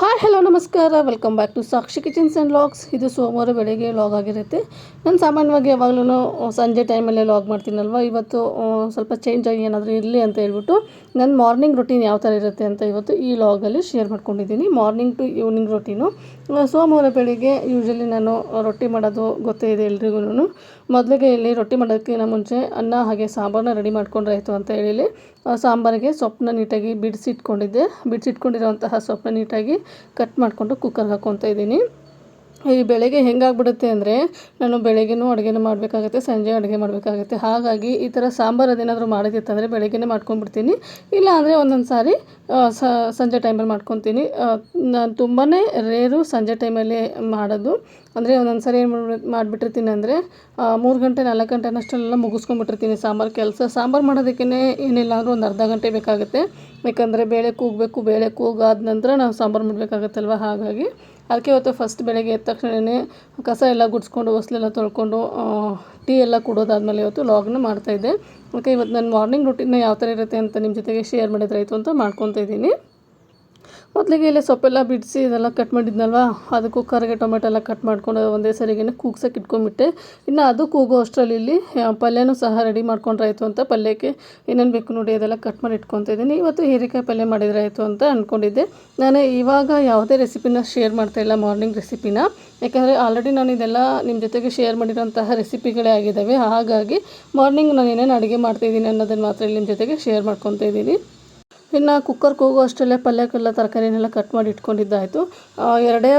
Hi hello ನಮಸ್ಕಾರ, welcome back to Sakshi kitchens and logs. ಇದು ಸೋಮವಾರ ಬೆಳಗ್ಗೆ ಲಾಗ್ ಆಗಿರುತ್ತೆ. ನಾನು ಸಾಮಾನ್ಯವಾಗಿ ಯಾವಾಗಲೂ ಸಂಜೆ ಟೈಮಲ್ಲೇ ಲಾಗ್ ಮಾಡ್ತೀನಲ್ವ. ಇವತ್ತು ಸ್ವಲ್ಪ ಚೇಂಜ್ ಆಗಿ ಏನಾದರೂ ಇರಲಿ ಅಂತ ಹೇಳ್ಬಿಟ್ಟು ನನ್ನ ಮಾರ್ನಿಂಗ್ ರೊಟೀನ್ ಯಾವ ಥರ ಇರುತ್ತೆ ಅಂತ ಇವತ್ತು ಈ ಲಾಗಲ್ಲಿ ಶೇರ್ ಮಾಡ್ಕೊಂಡಿದ್ದೀನಿ. Morning to evening routine. ಸೋಮವಾರ ಬೆಳಿಗ್ಗೆ ಯೂಶ್ವಲಿ ನಾನು ರೊಟ್ಟಿ ಮಾಡೋದು ಗೊತ್ತೇ ಇದೆ ಎಲ್ರಿಗೂ. ಮೊದಲಿಗೆ ಇಲ್ಲಿ ರೊಟ್ಟಿ ಮಾಡೋದಕ್ಕಿಂತ ಮುಂಚೆ ಅನ್ನ ಹಾಗೆ ಸಾಂಬಾರನ್ನ ರೆಡಿ ಮಾಡ್ಕೊಂಡ್ರೆ ಆಯಿತು ಅಂತ ಹೇಳಿ ಸಾಂಬಾರಿಗೆ ಸೊಪ್ಪನ್ನ ನೀಟಾಗಿ ಬಿಡಿಸಿಟ್ಕೊಂಡಿರೋಂತಹ ಸೊಪ್ಪನ್ನ ನೀಟಾಗಿ ಕಟ್ ಮಾಡಿಕೊಂಡು ಕುಕ್ಕರ್ಗೆ ಹಾಕ್ಕೊತಾ ಇದ್ದೀನಿ. ಈ ಬೆಳಗ್ಗೆ ಹೆಂಗಾಗ್ಬಿಡುತ್ತೆ ಅಂದರೆ ನಾನು ಬೆಳಗ್ಗೆನೂ ಅಡುಗೆನೂ ಮಾಡಬೇಕಾಗುತ್ತೆ, ಸಂಜೆ ಅಡುಗೆ ಮಾಡಬೇಕಾಗುತ್ತೆ. ಹಾಗಾಗಿ ಈ ಥರ ಸಾಂಬಾರು ಅದೇನಾದರೂ ಮಾಡೋದಿತ್ತಂದರೆ ಬೆಳಗ್ಗೆನೇ ಮಾಡ್ಕೊಂಡ್ಬಿಡ್ತೀನಿ. ಇಲ್ಲ ಅಂದರೆ ಒಂದೊಂದು ಸಾರಿ ಸಂಜೆ ಟೈಮಲ್ಲಿ ಮಾಡ್ಕೊತೀನಿ. ನಾನು ತುಂಬಾ ರೇರು ಸಂಜೆ ಟೈಮಲ್ಲಿ ಮಾಡೋದು. ಅಂದರೆ ಒಂದೊಂದು ಸಾರಿ ಏನು ಮಾಡಿಬಿಟ್ಟಿರ್ತೀನಿ ಅಂದರೆ 3 ಗಂಟೆ 4 ಗಂಟೆನಷ್ಟೆಲ್ಲ ಮುಗಿಸ್ಕೊಂಡ್ಬಿಟ್ಟಿರ್ತೀನಿ ಸಾಂಬಾರು ಕೆಲಸ. ಸಾಂಬಾರು ಮಾಡೋದಕ್ಕೇ ಏನಿಲ್ಲ ಅಂದರೂ ಒಂದು ಅರ್ಧ ಗಂಟೆ ಬೇಕಾಗುತ್ತೆ. ಯಾಕಂದರೆ ಬೇಳೆ ಕೂಗಬೇಕು, ಬೇಳೆ ಕೂಗಾದ ನಂತರ ನಾವು ಸಾಂಬಾರು ಮಾಡಬೇಕಾಗತ್ತಲ್ವ. ಹಾಗಾಗಿ ಅದಕ್ಕೆ ಇವತ್ತು ಫಸ್ಟ್ ಬೆಳಗ್ಗೆ ಎದ್ದ ತಕ್ಷಣವೇ ಕಸ ಎಲ್ಲ ಗುಡಿಸ್ಕೊಂಡು ಹೊಸ್ಲೆಲ್ಲ ತೊಳ್ಕೊಂಡು ಟೀ ಎಲ್ಲ ಕುಡೋದಾದ್ಮೇಲೆ ಇವತ್ತು ಲಾಗ್ನ ಮಾಡ್ತಾಯಿದ್ದೆ. ಓಕೆ, ಇವತ್ತು ನನ್ನ ಮಾರ್ನಿಂಗ್ ರೂಟೀನ್ನ ಯಾವ ಥರ ಇರುತ್ತೆ ಅಂತ ನಿಮ್ಮ ಜೊತೆಗೆ ಶೇರ್ ಮಾಡಿದ್ರಾಯಿತು ಅಂತ ಮಾಡ್ಕೊತಾ ಇದ್ದೀನಿ. ಮೊದಲಿಗೆ ಇಲ್ಲಿ ಸೊಪ್ಪೆಲ್ಲ ಬಿಡಿಸಿ ಇದೆಲ್ಲ ಕಟ್ ಮಾಡಿದ್ನಲ್ವ, ಅದು ಕುಕ್ಕರ್ಗೆ ಟೊಮೆಟೊ ಎಲ್ಲ ಕಟ್ ಮಾಡ್ಕೊಂಡು ಒಂದೇ ಸರಿಗೆ ಕೂಗ್ಸೋಕೆ ಇಟ್ಕೊಂಡ್ಬಿಟ್ಟೆ. ಇನ್ನು ಅದು ಕೂಗೋ ಅಷ್ಟರಲ್ಲಿ ಇಲ್ಲಿ ಪಲ್ಯನೂ ಸಹ ರೆಡಿ ಮಾಡ್ಕೊಂಡ್ರಾಯ್ತು ಅಂತ ಪಲ್ಯಕ್ಕೆ ಏನೇನು ಬೇಕು ನೋಡಿ ಅದೆಲ್ಲ ಕಟ್ ಮಾಡಿ ಇಟ್ಕೊತಾ ಇದ್ದೀನಿ. ಇವತ್ತು ಹೀರೆಕಾಯಿ ಪಲ್ಯ ಮಾಡಿದ್ರಾಯಿತು ಅಂತ ಅಂದ್ಕೊಂಡಿದ್ದೆ. ನಾನು ಇವಾಗ ಯಾವುದೇ ರೆಸಿಪಿನ ಶೇರ್ ಮಾಡ್ತಾಯಿಲ್ಲ, ಮಾರ್ನಿಂಗ್ ರೆಸಿಪಿನ. ಯಾಕಂದರೆ ಆಲ್ರೆಡಿ ನಾನು ಇದೆಲ್ಲ ನಿಮ್ಮ ಜೊತೆಗೆ ಶೇರ್ ಮಾಡಿರೋಂತಹ ರೆಸಿಪಿಗಳೇ ಆಗಿದ್ದಾವೆ. ಹಾಗಾಗಿ ಮಾರ್ನಿಂಗ್ ನಾನು ಏನೇನು ಅಡುಗೆ ಮಾಡ್ತಾಯಿದ್ದೀನಿ ಅನ್ನೋದನ್ನು ಮಾತ್ರ ಇಲ್ಲಿ ನಿಮ್ಮ ಜೊತೆಗೆ ಶೇರ್ ಮಾಡ್ಕೊತಾ ಇದ್ದೀನಿ. ಇನ್ನು ಕುಕ್ಕರ್ಗೆ ಹೋಗೋ ಅಷ್ಟರಲ್ಲೇ ಪಲ್ಯಕ್ಕೆಲ್ಲ ತರಕಾರಿನೆಲ್ಲ ಕಟ್ ಮಾಡಿ ಇಟ್ಕೊಂಡಿದ್ದಾಯಿತು. ಎರಡೇ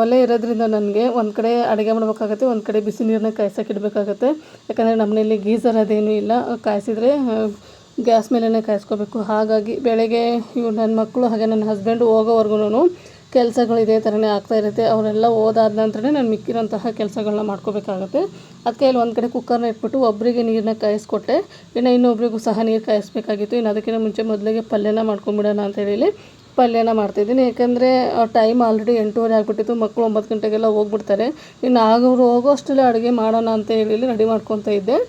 ಒಲೆ ಇರೋದ್ರಿಂದ ನನಗೆ ಒಂದು ಕಡೆ ಅಡುಗೆ ಮಾಡಬೇಕಾಗತ್ತೆ, ಒಂದು ಕಡೆ ಬಿಸಿ ನೀರನ್ನ ಕಾಯ್ಸೋಕೆ ಇಡಬೇಕಾಗತ್ತೆ. ಯಾಕಂದರೆ ನಮ್ಮನೇಲಿ ಗೀಝರ್ ಅದೇನೂ ಇಲ್ಲ, ಕಾಯಿಸಿದ್ರೆ ಗ್ಯಾಸ್ ಮೇಲೇ ಕಾಯಿಸ್ಕೋಬೇಕು. ಹಾಗಾಗಿ ಬೆಳಗ್ಗೆ ನನ್ನ ಮಕ್ಕಳು ಹಾಗೆ ನನ್ನ ಹಸ್ಬೆಂಡು ಹೋಗೋವರೆಗೂ ಕೆಲಸಗಳು ಇದೇ ಥರನೇ ಆಗ್ತಾಯಿರುತ್ತೆ. ಅವರೆಲ್ಲ ಹೋದಾದ ನಂತರನೇ ನಾನು ಮಿಕ್ಕಿರೋಂತಹ ಕೆಲಸಗಳನ್ನ ಮಾಡ್ಕೋಬೇಕಾಗತ್ತೆ. ಅದಕ್ಕೆ ಇಲ್ಲಿ ಒಂದು ಕಡೆ ಕುಕ್ಕರ್ನ ಇಟ್ಬಿಟ್ಟು ಒಬ್ಬರಿಗೆ ನೀರನ್ನ ಕಾಯಿಸ್ಕೊಟ್ಟೆ. ಇನ್ನು ಇನ್ನೊಬ್ರಿಗೂ ಸಹ ನೀರು ಕಾಯಿಸ್ಬೇಕಾಗಿತ್ತು. ಇನ್ನು ಅದಕ್ಕಿಂತ ಮುಂಚೆ ಮೊದಲಿಗೆ ಪಲ್ಯನ ಮಾಡ್ಕೊಂಬಿಡೋಣ ಅಂತೇಳಿ ಪಲ್ಯನ ಮಾಡ್ತಾಯಿದ್ದೀನಿ. ಯಾಕಂದರೆ ಟೈಮ್ ಆಲ್ರೆಡಿ 8:30 ಆಗಿಬಿಟ್ಟಿತ್ತು. ಮಕ್ಕಳು 9 ಗಂಟೆಗೆಲ್ಲ ಹೋಗ್ಬಿಡ್ತಾರೆ. ಇನ್ನು ಅವರು ಹೋಗೋ ಅಷ್ಟರಲ್ಲೇ ಅಡುಗೆ ಮಾಡೋಣ ಅಂತ ಹೇಳಿ ರೆಡಿ ಮಾಡ್ಕೊತಾ ಇದ್ದೆ.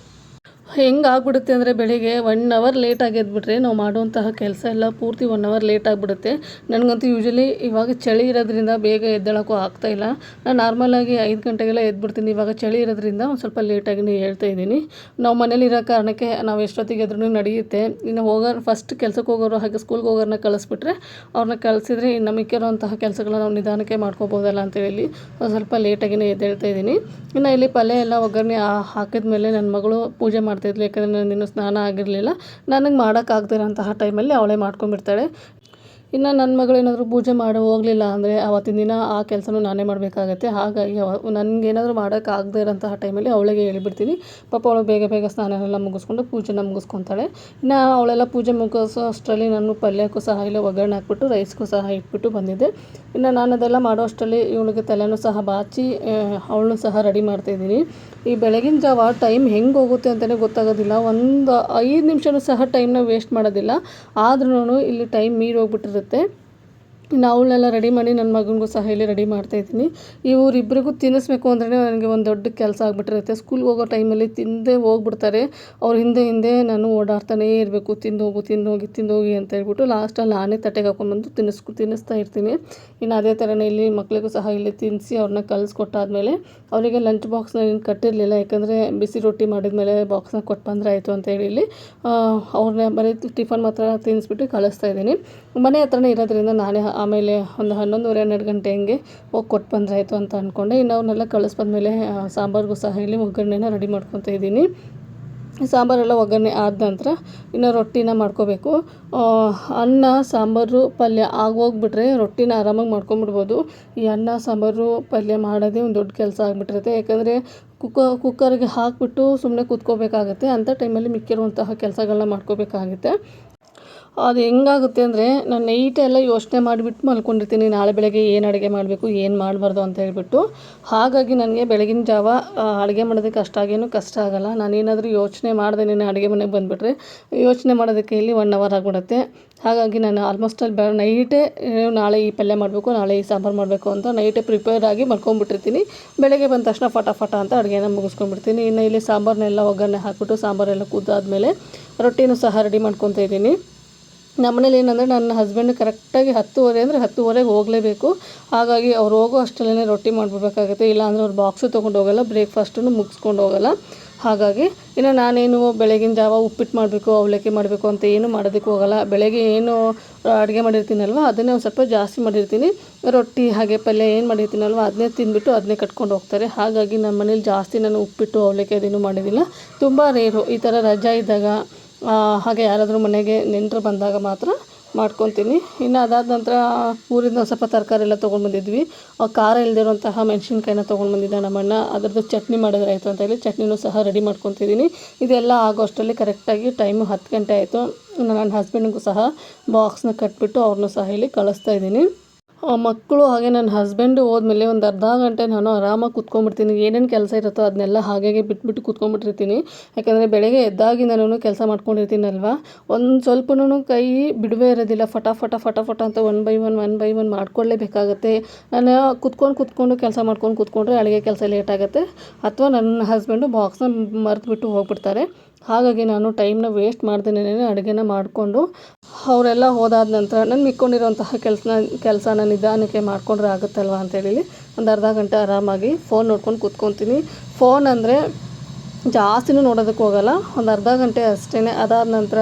ಹೆಂಗೆ ಆಗ್ಬಿಡುತ್ತೆ ಅಂದರೆ ಬೆಳಿಗ್ಗೆ 1 ಅವರ್ ಲೇಟಾಗಿ ಎದ್ಬಿಟ್ರೆ ನಾವು ಮಾಡುವಂತಹ ಕೆಲಸ ಎಲ್ಲ ಪೂರ್ತಿ 1 ಅವರ್ ಲೇಟ್ ಆಗಿಬಿಡುತ್ತೆ. ನನಗಂತೂ ಯೂಶ್ವಲಿ ಇವಾಗ ಚಳಿ ಇರೋದ್ರಿಂದ ಬೇಗ ಎದ್ದೇಳೋಕ್ಕೂ ಆಗ್ತಾಯಿಲ್ಲ. ನಾನು ನಾರ್ಮಲಾಗಿ 5 ಗಂಟೆಗೆಲ್ಲ ಎದ್ಬಿಡ್ತೀನಿ. ಇವಾಗ ಚಳಿ ಇರೋದ್ರಿಂದ ಒಂದು ಸ್ವಲ್ಪ ಲೇಟಾಗಿನೇ ಹೇಳ್ತಾ ಇದ್ದೀನಿ. ನಾವು ಮನೇಲಿರೋ ಕಾರಣಕ್ಕೆ ನಾವು ಎಷ್ಟೊತ್ತಿಗೆ ಎದ್ರೂ ನಡೆಯುತ್ತೆ. ಇನ್ನು ಫಸ್ಟ್ ಕೆಲಸಕ್ಕೆ ಹೋಗೋರು ಹಾಗೆ ಸ್ಕೂಲ್ಗೆ ಹೋಗೋರನ್ನ ಕಳಿಸ್ಬಿಟ್ರೆ ಅವ್ರನ್ನ ಕಳಿಸಿದ್ರೆ ಇನ್ನು ಮಿಕ್ಕಿರೋಂತಹ ಕೆಲಸಗಳನ್ನ ನಾವು ನಿಧಾನಕ್ಕೆ ಮಾಡ್ಕೋಬೋದಲ್ಲ ಅಂತೇಳಿ ಒಂದು ಸ್ವಲ್ಪ ಲೇಟಾಗಿನೇ ಎದ್ದೇಳ್ತಾ ಇದ್ದೀನಿ. ಇನ್ನು ಇಲ್ಲಿ ಪಲ್ಯ ಎಲ್ಲ ಒಗ್ಗರಣೆ ಹಾಕಿದ ಮೇಲೆ ನನ್ನ ಮಗಳು ಪೂಜೆ ಮಾಡ್ತಾಯಿದ್ಲು. ಯಾಕಂದರೆ ನನಗಿನ್ನೂ ಸ್ನಾನ ಆಗಿರಲಿಲ್ಲ. ನನಗೆ ಮಾಡೋಕ್ಕಾಗ್ದಿರೋಂತಹ ಟೈಮಲ್ಲಿ ಅವಳೇ ಮಾಡ್ಕೊಂಡ್ಬಿಡ್ತಾಳೆ. ಇನ್ನು ನನ್ನ ಮಗಳು ಏನಾದರೂ ಪೂಜೆ ಮಾಡಿ ಹೋಗಲಿಲ್ಲ ಅಂದರೆ ಆವತ್ತಿನ ದಿನ ಆ ಕೆಲಸನೂ ನಾನೇ ಮಾಡಬೇಕಾಗತ್ತೆ. ಹಾಗಾಗಿ ನನಗೇನಾದರೂ ಮಾಡೋಕ್ಕಾಗದೇ ಇರೋಂತಹ ಟೈಮಲ್ಲಿ ಅವಳಿಗೆ ಹೇಳಿಬಿಡ್ತೀನಿ. ಪಾಪ ಅವಳು ಬೇಗ ಬೇಗ ಸ್ನಾನನೆಲ್ಲ ಮುಗಿಸ್ಕೊಂಡು ಪೂಜೆನ ಮುಗಿಸ್ಕೊತಾಳೆ. ಇನ್ನು ಅವಳೆಲ್ಲ ಪೂಜೆ ಮುಗಿಸೋ ಅಷ್ಟರಲ್ಲಿ ನಾನು ಪಲ್ಯಕ್ಕೂ ಸಹ ಇಲ್ಲ ಒಗ್ಗರಣೆ ಹಾಕ್ಬಿಟ್ಟು ರೈಸ್ಗೂ ಸಹ ಇಟ್ಬಿಟ್ಟು ಬಂದಿದ್ದೆ. ಇನ್ನು ನಾನು ಅದೆಲ್ಲ ಮಾಡೋ ಅಷ್ಟರಲ್ಲಿ ಇವಳಿಗೆ ತಲೆನೂ ಸಹ ಬಾಚಿ ಅವಳನ್ನೂ ಸಹ ರೆಡಿ ಮಾಡ್ತಾಯಿದ್ದೀನಿ. ಈ ಬೆಳಗಿನ ಜಾವ ಟೈಮ್ ಹೆಂಗೆ ಹೋಗುತ್ತೆ ಅಂತಲೇ ಗೊತ್ತಾಗೋದಿಲ್ಲ. ಒಂದು 5 ನಿಮಿಷನೂ ಸಹ ಟೈಮ್ನ ವೇಸ್ಟ್ ಮಾಡೋದಿಲ್ಲ. ಆದ್ರೂ ಇಲ್ಲಿ ಟೈಮ್ ಮೀರಿ ಹೋಗ್ಬಿಟ್ಟಿರುತ್ತೆ. ಇನ್ನು ಅವಳನ್ನೆಲ್ಲ ರೆಡಿ ಮಾಡಿ ನನ್ನ ಮಗನಿಗೂ ಸಹ ಇಲ್ಲಿ ರೆಡಿ ಮಾಡ್ತಾಯಿದ್ದೀನಿ. ಇವರಿಬ್ಬರಿಗೂ ತಿನ್ನಿಸ್ಬೇಕು ಅಂದ್ರೆ ನನಗೆ ಒಂದು ದೊಡ್ಡ ಕೆಲಸ ಆಗಿಬಿಟ್ಟಿರುತ್ತೆ. ಸ್ಕೂಲ್ಗೆ ಹೋಗೋ ಟೈಮಲ್ಲಿ ತಿಂದೇ ಹೋಗ್ಬಿಡ್ತಾರೆ. ಅವ್ರ ಹಿಂದೆ ನಾನು ಓಡಾಡ್ತಾನೇ ಇರಬೇಕು, ತಿಂದೋಗಿ ಅಂತ ಹೇಳ್ಬಿಟ್ಟು ಲಾಸ್ಟಲ್ಲಿ ನಾನೇ ತಟ್ಟೆಗೆ ಹಾಕ್ಕೊಂಡ್ಬಂದು ತಿನ್ನಿಸ್ತಾ ಇರ್ತೀನಿ. ಇನ್ನು ಅದೇ ಥರನೇ ಇಲ್ಲಿ ಮಕ್ಕಳಿಗೂ ಸಹ ಇಲ್ಲಿ ತಿನ್ನಿಸಿ ಅವ್ರನ್ನ ಕಲಿಸ್ಕೊಟ್ಟಾದ್ಮೇಲೆ ಅವರಿಗೆ ಲಂಚ್ ಬಾಕ್ಸ್ನ ಏನು ಕಟ್ಟಿರಲಿಲ್ಲ. ಯಾಕಂದರೆ ಬಿಸಿ ರೊಟ್ಟಿ ಮಾಡಿದ್ಮೇಲೆ ಬಾಕ್ಸ್ನ ಕೊಟ್ಟು ಬಂದರೆ ಆಯಿತು ಅಂತ ಹೇಳಿ ಅವ್ರನ್ನ ಬರೀ ಟಿಫನ್ ಮಾತ್ರ ತಿನ್ನಿಸ್ಬಿಟ್ಟು ಕಳಿಸ್ತಾ ಇದ್ದೀನಿ. ಮನೆ ಹತ್ರನೇ ಇರೋದ್ರಿಂದ ನಾನೇ ಆಮೇಲೆ ಒಂದು 11:30-12 ಗಂಟೆ ಹಂಗೆ ಹೋಗಿ ಕೊಟ್ಟು ಬಂದರೆ ಆಯಿತು ಅಂತ ಅಂದ್ಕೊಂಡೆ. ಇನ್ನು ಅವ್ರನ್ನೆಲ್ಲ ಕಳಿಸ್ಬಂದ್ಮೇಲೆ ಸಾಂಬಾರಿಗೂ ಸಹ ಇಲ್ಲಿ ಒಗ್ಗರಣೆನ ರೆಡಿ ಮಾಡ್ಕೊತಾ ಇದ್ದೀನಿ. ಸಾಂಬಾರೆಲ್ಲ ಒಗ್ಗರಣೆ ಆದ ನಂತರ ಇನ್ನು ರೊಟ್ಟಿನ ಮಾಡ್ಕೋಬೇಕು. ಅನ್ನ ಸಾಂಬಾರು ಪಲ್ಯ ಆಗೋಗ್ಬಿಟ್ರೆ ರೊಟ್ಟಿನ ಆರಾಮಾಗಿ ಮಾಡ್ಕೊಂಬಿಡ್ಬೋದು. ಈ ಅನ್ನ ಸಾಂಬಾರು ಪಲ್ಯ ಮಾಡೋದೇ ಒಂದು ದೊಡ್ಡ ಕೆಲಸ ಆಗಿಬಿಟ್ಟಿರುತ್ತೆ. ಯಾಕಂದರೆ ಕುಕ್ಕರ್ಗೆ ಹಾಕಿಬಿಟ್ಟು ಸುಮ್ಮನೆ ಕೂತ್ಕೋಬೇಕಾಗತ್ತೆ. ಅಂಥ ಟೈಮಲ್ಲಿ ಮಿಕ್ಕಿರುವಂತಹ ಕೆಲಸಗಳನ್ನ ಮಾಡ್ಕೋಬೇಕಾಗುತ್ತೆ. ಅದು ಹೆಂಗಾಗುತ್ತೆ ಅಂದರೆ ನಾನು ನೈಟೆಲ್ಲ ಯೋಚನೆ ಮಾಡಿಬಿಟ್ಟು ಮಲ್ಕೊಂಡಿರ್ತೀನಿ, ನಾಳೆ ಬೆಳಗ್ಗೆ ಏನು ಅಡುಗೆ ಮಾಡಬೇಕು ಏನು ಮಾಡಬಾರ್ದು ಅಂತ ಹೇಳ್ಬಿಟ್ಟು. ಹಾಗಾಗಿ ನನಗೆ ಬೆಳಗಿನ ಜಾವ ಅಡುಗೆ ಮಾಡೋದಕ್ಕೆ ಅಷ್ಟಾಗೇನು ಕಷ್ಟ ಆಗೋಲ್ಲ. ನಾನೇನಾದರೂ ಯೋಚನೆ ಮಾಡ್ದೇನೆ ಅಡುಗೆ ಮನೆಗೆ ಬಂದುಬಿಟ್ರೆ ಯೋಚನೆ ಮಾಡೋದಕ್ಕೆ ಇಲ್ಲಿ 1 ಅವರ್ ಆಗಿಬಿಡುತ್ತೆ. ಹಾಗಾಗಿ ನಾನು ಆಲ್ಮೋಸ್ಟ್ ಅಲ್ಲಿ ನೈಟೇ ನಾಳೆ ಈ ಪಲ್ಯ ಮಾಡಬೇಕು, ನಾಳೆ ಈ ಸಾಂಬಾರು ಮಾಡಬೇಕು ಅಂತ ನೈಟೇ ಪ್ರಿಪೇರ್ ಆಗಿ ಮಲ್ಕೊಂಡ್ಬಿಟ್ಟಿರ್ತೀನಿ. ಬೆಳಗ್ಗೆ ಬಂದ ತಕ್ಷಣ ಫಟಾಫಟ ಅಂತ ಅಡುಗೆನ ಮುಗಿಸ್ಕೊಂಡ್ಬಿಡ್ತೀನಿ. ಇನ್ನು ಇಲ್ಲಿ ಸಾಂಬಾರನ್ನೆಲ್ಲ ಒಗ್ಗರಣೆ ಹಾಕಿಬಿಟ್ಟು ಸಾಂಬಾರೆಲ್ಲ ಕುದ್ದಾದ್ಮೇಲೆ ರೊಟ್ಟಿನೂ ಸಹ ರೆಡಿ ಮಾಡ್ಕೊತಾ ಇದ್ದೀನಿ. ನಮ್ಮನೇಲಿ ಏನಂದರೆ ನನ್ನ ಹಸ್ಬೆಂಡ್ ಕರೆಕ್ಟಾಗಿ 10:30 ಅಂದರೆ 10:30ಗೆ ಹೋಗಲೇಬೇಕು. ಹಾಗಾಗಿ ಅವ್ರು ಹೋಗೋ ಅಷ್ಟರಲ್ಲೇ ರೊಟ್ಟಿ ಮಾಡಿಬಿಡ್ಬೇಕಾಗುತ್ತೆ. ಇಲ್ಲಾಂದರೆ ಅವ್ರು ಬಾಕ್ಸು ತೊಗೊಂಡು ಹೋಗೋಲ್ಲ, ಬ್ರೇಕ್ಫಾಸ್ಟನ್ನು ಮುಗಿಸ್ಕೊಂಡು ಹೋಗೋಲ್ಲ. ಹಾಗಾಗಿ ಇನ್ನು ನಾನೇನು ಬೆಳಗಿನ ಜಾವ ಉಪ್ಪಿಟ್ಟು ಮಾಡಬೇಕು, ಅವಲಕ್ಕಿ ಮಾಡಬೇಕು ಅಂತ ಏನು ಮಾಡೋದಕ್ಕೆ ಹೋಗೋಲ್ಲ. ಬೆಳಗ್ಗೆ ಏನು ಅಡುಗೆ ಮಾಡಿರ್ತೀನಲ್ವ ಅದನ್ನೇ ಒಂದು ಸ್ವಲ್ಪ ಜಾಸ್ತಿ ಮಾಡಿರ್ತೀನಿ. ರೊಟ್ಟಿ ಹಾಗೆ ಪಲ್ಯ ಏನು ಮಾಡಿರ್ತೀನಲ್ವ ಅದನ್ನೇ ತಿಂದುಬಿಟ್ಟು ಅದನ್ನೇ ಕಟ್ಕೊಂಡು ಹೋಗ್ತಾರೆ. ಹಾಗಾಗಿ ನಮ್ಮ ಮನೇಲಿ ಜಾಸ್ತಿ ನಾನು ಉಪ್ಪಿಟ್ಟು ಅವಲಕ್ಕಿ ಅದೇನು ಮಾಡೋದಿಲ್ಲ. ತುಂಬ ರೇರು ಈ ಥರ ರಜೆ ಇದ್ದಾಗ ಹಾಗೆ ಯಾರಾದರೂ ಮನೆಗೆ ನೆಂಟರು ಬಂದಾಗ ಮಾತ್ರ ಮಾಡ್ಕೊತೀನಿ. ಇನ್ನು ಅದಾದ ನಂತರ ಊರಿಂದ ಸ್ವಲ್ಪ ತರಕಾರಿ ಎಲ್ಲ ತೊಗೊಂಡು ಬಂದಿದ್ವಿ. ಖಾರ ಇಲ್ಲದಿರುವಂತಹ ಮೆಣಸಿನ್ಕಾಯಿನ ತೊಗೊಂಡು ಬಂದಿದ್ದ ನಮ್ಮಣ್ಣ. ಅದರದ್ದು ಚಟ್ನಿ ಮಾಡಿದ್ರೆ ಆಯಿತು ಅಂತ ಹೇಳಿ ಚಟ್ನಿನೂ ಸಹ ರೆಡಿ ಮಾಡ್ಕೊತಿದ್ದೀನಿ. ಇದೆಲ್ಲ ಆಗೋ ಅಷ್ಟರಲ್ಲಿ ಕರೆಕ್ಟಾಗಿ ಟೈಮು 10 ಗಂಟೆ ಆಯಿತು. ನನ್ನ ಹಸ್ಬೆಂಡಿಗೂ ಸಹ ಬಾಕ್ಸ್ನ ಕಟ್ಬಿಟ್ಟು ಅವ್ರನ್ನೂ ಸಹ ಇಲ್ಲಿ ಕಳಿಸ್ತಾ ಇದ್ದೀನಿ. ಮಕ್ಕಳು ಹಾಗೆ ನನ್ನ ಹಸ್ಬೆಂಡು ಹೋದ್ಮೇಲೆ ಒಂದು ಅರ್ಧ ಗಂಟೆ ನಾನು ಆರಾಮಾಗಿ ಕೂತ್ಕೊಂಡ್ಬಿಡ್ತೀನಿ. ಏನೇನು ಕೆಲಸ ಇರುತ್ತೋ ಅದನ್ನೆಲ್ಲ ಹಾಗೆ ಬಿಟ್ಬಿಟ್ಟು ಕೂತ್ಕೊಂಡ್ಬಿಟ್ಟಿರ್ತೀನಿ. ಯಾಕಂದರೆ ಬೆಳಗ್ಗೆ ಎದ್ದಾಗಿಂದನೂ ಕೆಲಸ ಮಾಡ್ಕೊಂಡಿರ್ತೀನಲ್ವ, ಒಂದು ಸ್ವಲ್ಪನೂ ಕೈ ಬಿಡುವೇ ಇರೋದಿಲ್ಲ. ಫಟ ಅಂತ ಒನ್ ಬೈ ಒನ್ ಮಾಡ್ಕೊಳ್ಳೇಬೇಕಾಗತ್ತೆ. ನಾನು ಕೂತ್ಕೊಂಡು ಕೆಲಸ ಮಾಡ್ಕೊಂಡು ಕೂತ್ಕೊಂಡ್ರೆ ಅಡುಗೆ ಕೆಲಸ ಲೇಟ್ ಆಗುತ್ತೆ, ಅಥವಾ ನನ್ನ ಹಸ್ಬೆಂಡು ಬಾಕ್ಸ್ನ ಮರೆತುಬಿಟ್ಟು ಹೋಗ್ಬಿಡ್ತಾರೆ. ಹಾಗಾಗಿ ನಾನು ಟೈಮ್ನ ವೇಸ್ಟ್ ಮಾಡ್ದೇನೆ ಅಡುಗೆನ ಮಾಡಿಕೊಂಡು ಅವರೆಲ್ಲ ಹೋದಾದ ನಂತರ ನಾನು ಮಿಕ್ಕೊಂಡಿರೋಂತಹ ಕೆಲಸನ ನಿಧಾನಕ್ಕೆ ಮಾಡಿಕೊಂಡ್ರೆ ಆಗುತ್ತಲ್ವ ಅಂತೇಳಿ ಒಂದು ಅರ್ಧ ಗಂಟೆ ಆರಾಮಾಗಿ ಫೋನ್ ನೋಡ್ಕೊಂಡು ಕೂತ್ಕೊತೀನಿ. ಫೋನ್ ಅಂದರೆ ಜಾಸ್ತಿನೂ ನೋಡೋದಕ್ಕೆ ಹೋಗೋಲ್ಲ, ಒಂದು ಅರ್ಧ ಗಂಟೆ ಅಷ್ಟೇ. ಅದಾದ ನಂತರ